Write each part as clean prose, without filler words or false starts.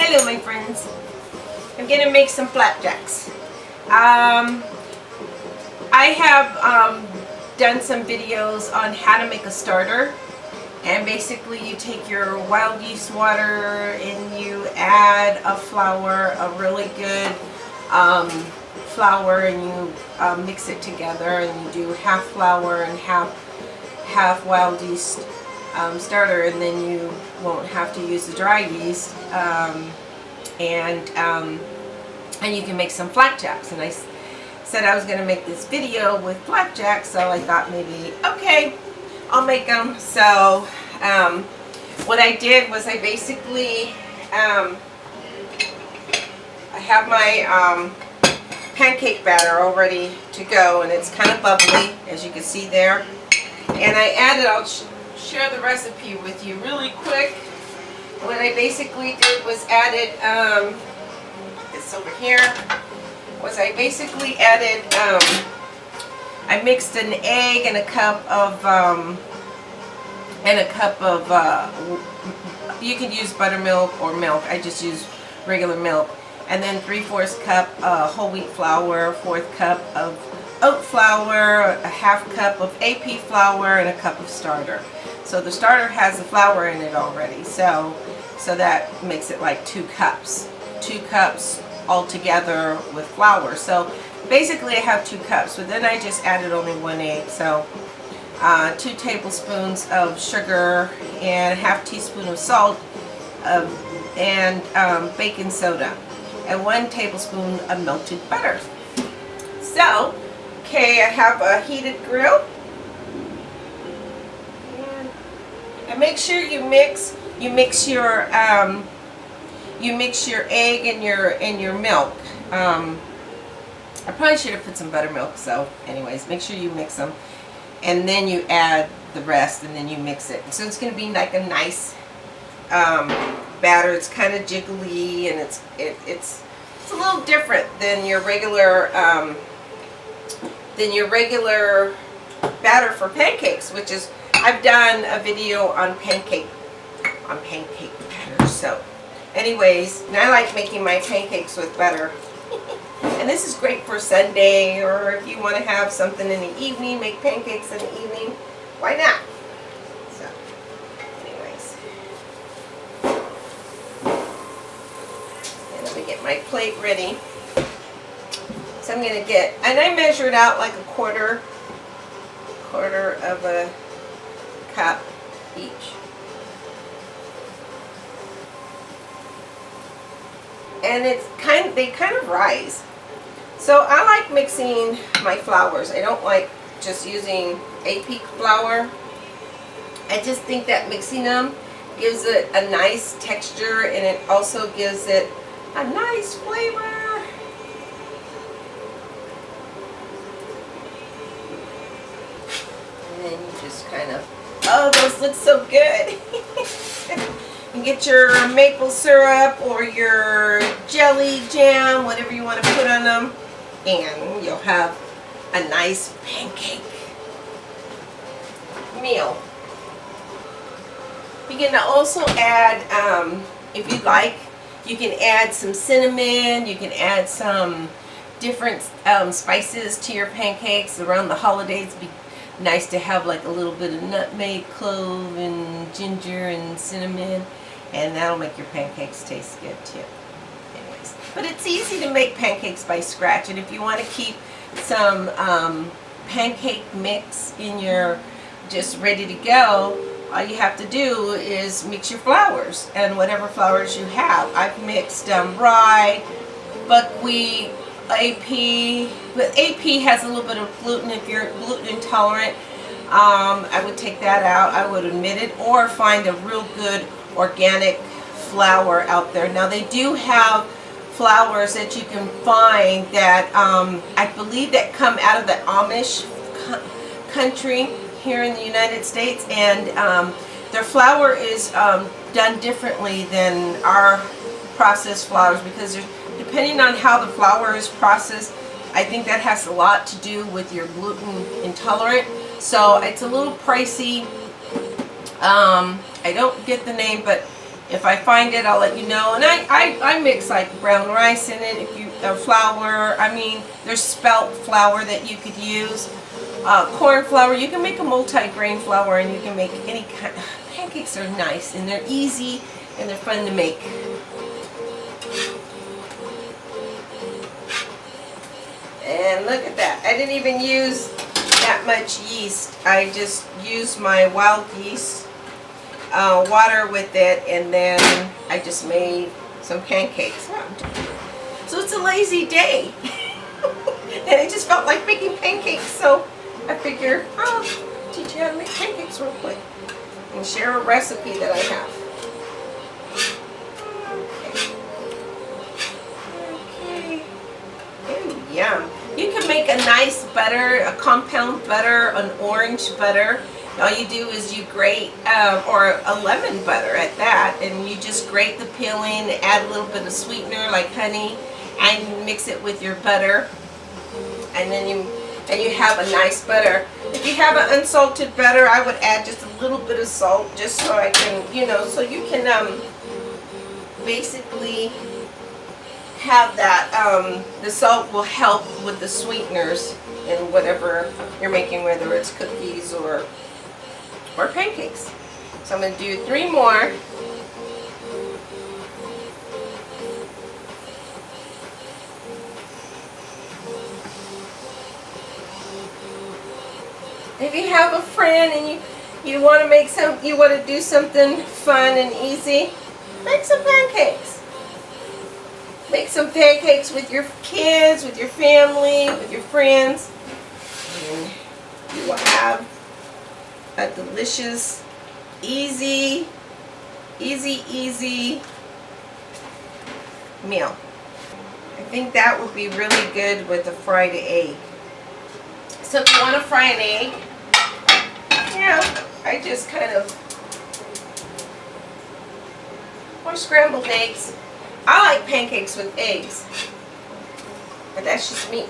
Hello my friends. I'm gonna make some flapjacks. I have done some videos on how to make a starter, and basically you take your wild yeast water and you add a flour, a really good flour, and you mix it together, and you do half flour and half wild yeast starter, and then you won't have to use the dry yeast, and you can make some flapjacks. And I said I was going to make this video with flapjacks, so I thought maybe, okay, I'll make them. So what I did was I basically I have my pancake batter all ready to go, and it's kind of bubbly, as you can see there. And I added, I'll share the recipe with you really quick. What I basically did was added, this over here, was I basically added, I mixed an egg and a cup of, you could use buttermilk or milk. I just use regular milk. And then 3/4 cup whole wheat flour, 1/4 cup of oat flour, a half cup of AP flour, and a cup of starter. So the starter has the flour in it already, so that makes it like 2 cups. 2 cups all together with flour. So basically I have 2 cups, but then I just added only 1 egg. So 2 tablespoons of sugar and a half teaspoon of salt, and baking soda, and 1 tablespoon of melted butter. So, okay, I have a heated grill, and make sure you mix your egg and your milk. I probably should have put some buttermilk. So, anyways, make sure you mix them, and then you add the rest, and then you mix it. So it's going to be like a nice batter. It's kind of jiggly, and it's a little different than your regular batter for pancakes, which is, I've done a video on pancake batter. So anyways, and I like making my pancakes with butter. And this is great for Sunday, or if you want to have something in the evening, make pancakes in the evening, why not? So anyways, and let me get my plate ready. So I'm going to get, and I measured out like a quarter of a cup each. And they kind of rise. So I like mixing my flours. I don't like just using AP flour. I just think that mixing them gives it a nice texture, and it also gives it a nice flavor. And then you just kind of, oh, those look so good. You get your maple syrup or your jelly jam, whatever you want to put on them, and you'll have a nice pancake meal. You can also add, if you like, you can add some cinnamon, you can add some different spices to your pancakes. Around the holidays, it'd be nice to have like a little bit of nutmeg, clove, and ginger and cinnamon, and that'll make your pancakes taste good too. Anyways, but it's easy to make pancakes by scratch, and if you want to keep some pancake mix in your, just ready to go, all you have to do is mix your flours, and whatever flours you have. I've mixed rye, buckwheat, AP, but AP has a little bit of gluten. If you're gluten intolerant, I would take that out. I would omit it, or find a real good organic flour out there. Now they do have flours that you can find that I believe that come out of the Amish country here in the United States, and their flour is done differently than our processed flours, because depending on how the flour is processed, I think that has a lot to do with your gluten intolerant. So it's a little pricey. I don't get the name, but If I find it, I'll let you know. And I mix like brown rice in it, if you flour. I mean, there's spelt flour that you could use. Corn flour. You can make a multi-grain flour, and you can make any kind. Pancakes are nice, and they're easy, and they're fun to make. And look at that. I didn't even use that much yeast. I just used my wild yeast, water with it, and then I just made some pancakes. So it's a lazy day. And I just felt like making pancakes, so I figured I'll teach you how to make pancakes real quick and share a recipe that I have. Okay. Ooh, yum. You can make a nice butter, a compound butter, an orange butter. All you do is you grate, or a lemon butter at that, and you just grate the peel in, add a little bit of sweetener like honey, and mix it with your butter, and then you have a nice butter. If you have an unsalted butter, I would add just a little bit of salt, just so I can, so you can basically have that. The salt will help with the sweeteners in whatever you're making, whether it's cookies or pancakes. So I'm going to do 3 more. If you have a friend and you want to do something fun and easy, make some pancakes. Make some pancakes with your kids, with your family, with your friends. And you will have a delicious, easy meal. I think that would be really good with a fried egg. So if you want to fry an egg, I just kind of, or scrambled eggs. I like pancakes with eggs, but that's just me.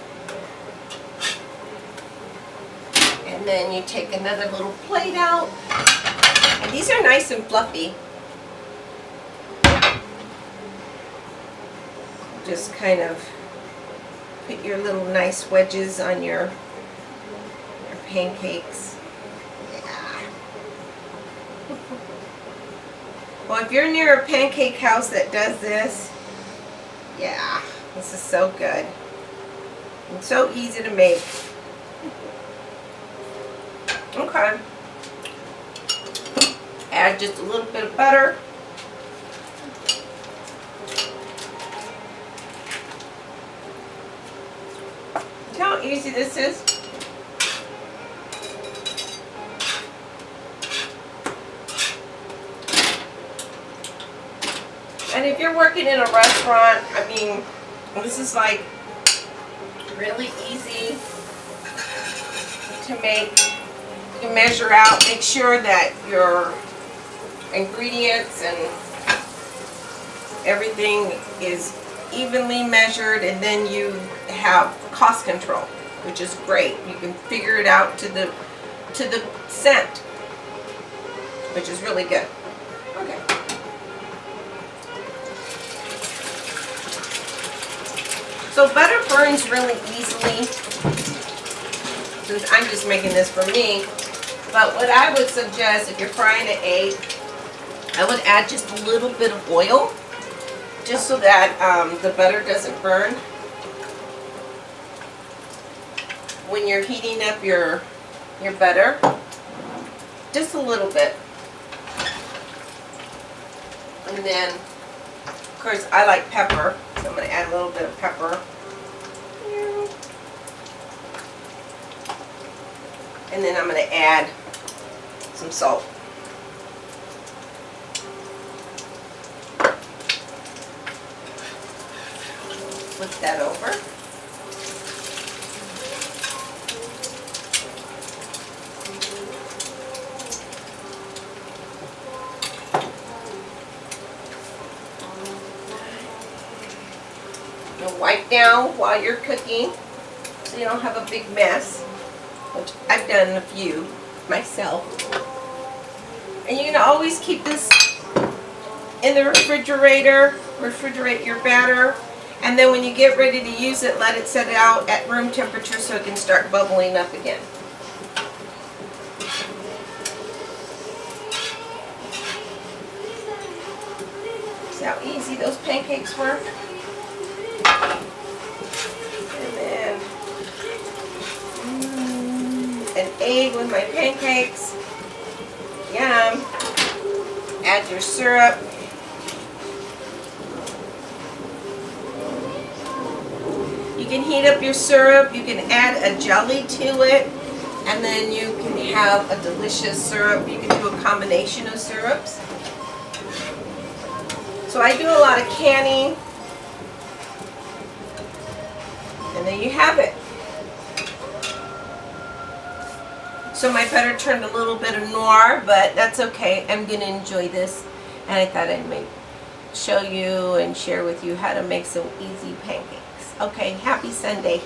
And then you take another little plate out, and these are nice and fluffy. Just kind of put your little nice wedges on your pancakes. Yeah. Well, if you're near a pancake house that does this, yeah, this is so good. And so easy to make. Okay. Add just a little bit of butter. See how easy this is? And if you're working in a restaurant, I mean, this is like really easy to make. You can measure out, make sure that your ingredients and everything is evenly measured, and then you have cost control, which is great. You can figure it out to the cent, which is really good. Okay. So butter burns really easily, since I'm just making this for me. But what I would suggest, if you're frying an egg, I would add just a little bit of oil, just so that the butter doesn't burn when you're heating up your butter. Just a little bit. And then, of course, I like pepper, so I'm going to add a little bit of pepper. And then I'm going to add some salt. Flip that over. You'll wipe down while you're cooking so you don't have a big mess, which I've done a few myself. And you can always keep this in the refrigerator. Refrigerate your batter. And then when you get ready to use it, let it set out at room temperature so it can start bubbling up again. See how easy those pancakes were? And then an egg with my pancakes. Yum. Add your syrup. You can heat up your syrup. You can add a jelly to it. And then you can have a delicious syrup. You can do a combination of syrups. So I do a lot of canning. And there you have it. So my butter turned a little bit of noir, but that's okay. I'm going to enjoy this. And I thought I'd show you and share with you how to make some easy pancakes. Okay, happy Sunday.